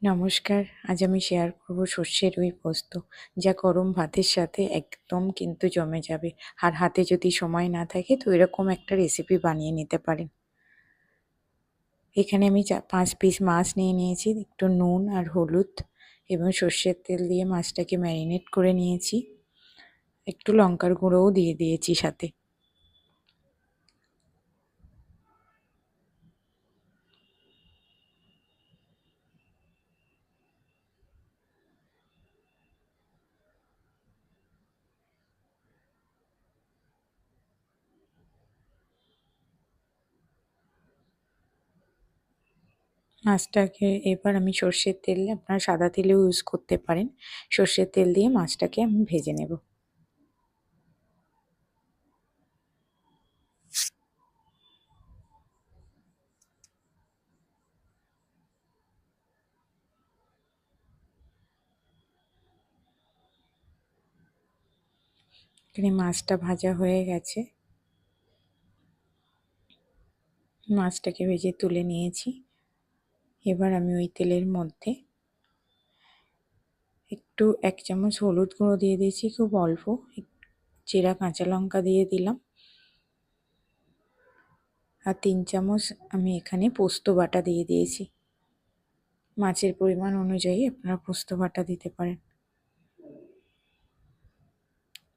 নমস্কার। আজ আমি শেয়ার করব সর্ষের ওই পোস্ত, যা গরম ভাতের সাথে একদম কিন্তু জমে যাবে। আর হাতে যদি সময় না থাকে তো এরকম একটা রেসিপি বানিয়ে নিতে পারেন। এখানে আমি 5 পিস মাছ নিয়ে নিয়েছি, একটু নুন আর হলুদ এবং সর্ষের তেল দিয়ে মাছটাকে ম্যারিনেট করে নিয়েছি। একটু লঙ্কার গুঁড়োও দিয়ে দিয়েছি সাথে। মাছটাকে এবার আমি সর্ষের তেল, আপনারা সাদা তেলেও ইউজ করতে পারেন। সর্ষের তেল দিয়ে মাছটাকে আমি ভেজে নেব। এখানে মাছটা ভাজা হয়ে গেছে। মাছটাকে ভেজে তুলে নিয়েছি। এবার আমি ওই তেলের মধ্যে একটু 1 চামচ হলুদ গুঁড়ো দিয়ে দিয়েছি, খুব অল্প। চেরা কাঁচা লঙ্কা দিয়ে দিলাম। আর 3 চামচ আমি এখানে পোস্ত বাটা দিয়ে দিয়েছি। মাছের পরিমাণ অনুযায়ী আপনারা পোস্ত বাটা দিতে পারেন।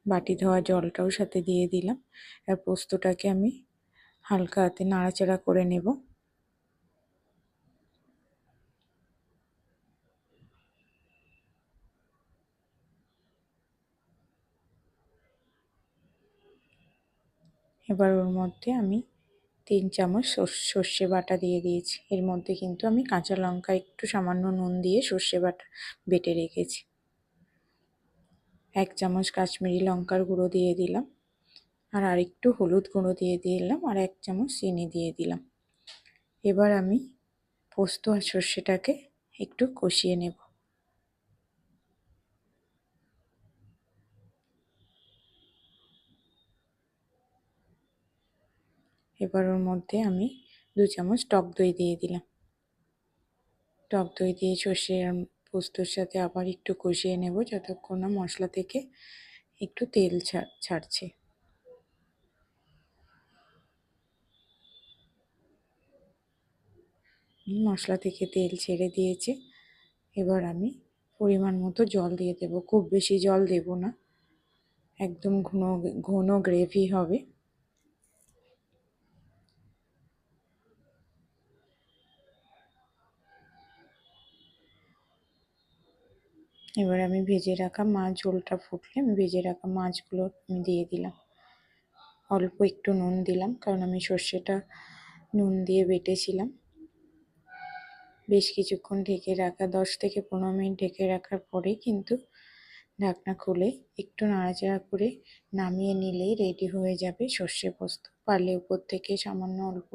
বাটি ধোয়া জলটাও সাথে দিয়ে দিলাম। আর পোস্তটাকে আমি হালকা হাতে নাড়াচাড়া করে নেব। এবার ওর মধ্যে আমি 3 চামচ সর্ষে বাটা দিয়ে দিয়েছি। এর মধ্যে কিন্তু আমি কাঁচা লঙ্কা, একটু সামান্য নুন দিয়ে সর্ষে বাটা বেটে রেখেছি। 1 চামচ কাশ্মীরি লঙ্কার গুঁড়ো দিয়ে দিলাম। আর আরেকটু হলুদ গুঁড়ো দিয়ে দিলাম। আর 1 চামচ চিনি দিয়ে দিলাম। এবার আমি পোস্ত আর সর্ষেটাকে একটু কষিয়ে নেব। এবার ওর মধ্যে আমি 2 চামচ টক দই দিয়ে দিলাম। টক দই দিয়ে সর্ষে আর পোস্তর সাথে আবার একটু কষিয়ে নেব, যতক্ষণ না মশলা থেকে একটু তেল ছাড়ছে। মশলা থেকে তেল ছেড়ে দিয়েছে। এবার আমি পরিমাণ মতো জল দিয়ে দেব। খুব বেশি জল দেব না, একদম ঘন গ্রেভি হবে। এবার আমি ভেজে রাখা মাছ, ঝোলটা ফুটলে আমি ভেজে রাখা মাছগুলো আমি দিয়ে দিলাম। অল্প একটু নুন দিলাম, কারণ আমি সর্ষেটা নুন দিয়ে বেটেছিলাম। বেশ কিছুক্ষণ ঢেকে রাখা, 10 থেকে 15 মিনিট ঢেকে রাখার পরে কিন্তু ঢাকনা খুলে একটু নাড়াচাড়া করে নামিয়ে নিলেই রেডি হয়ে যাবে সর্ষে পোস্ত। পারলে উপর থেকে সামান্য অল্প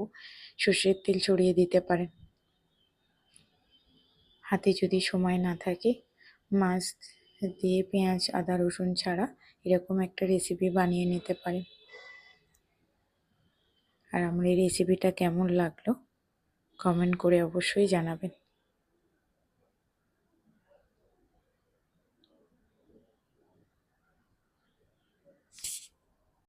সর্ষের তেল ছড়িয়ে দিতে পারেন। হাতে যদি সময় না থাকে, মাছ দিয়ে পেঁয়াজ, আদা, রসুন ছাড়া এরকম একটা রেসিপি বানিয়ে নিতে পারেন। আর আমার এই রেসিপিটা কেমন লাগলো কমেন্ট করে অবশ্যই জানাবেন।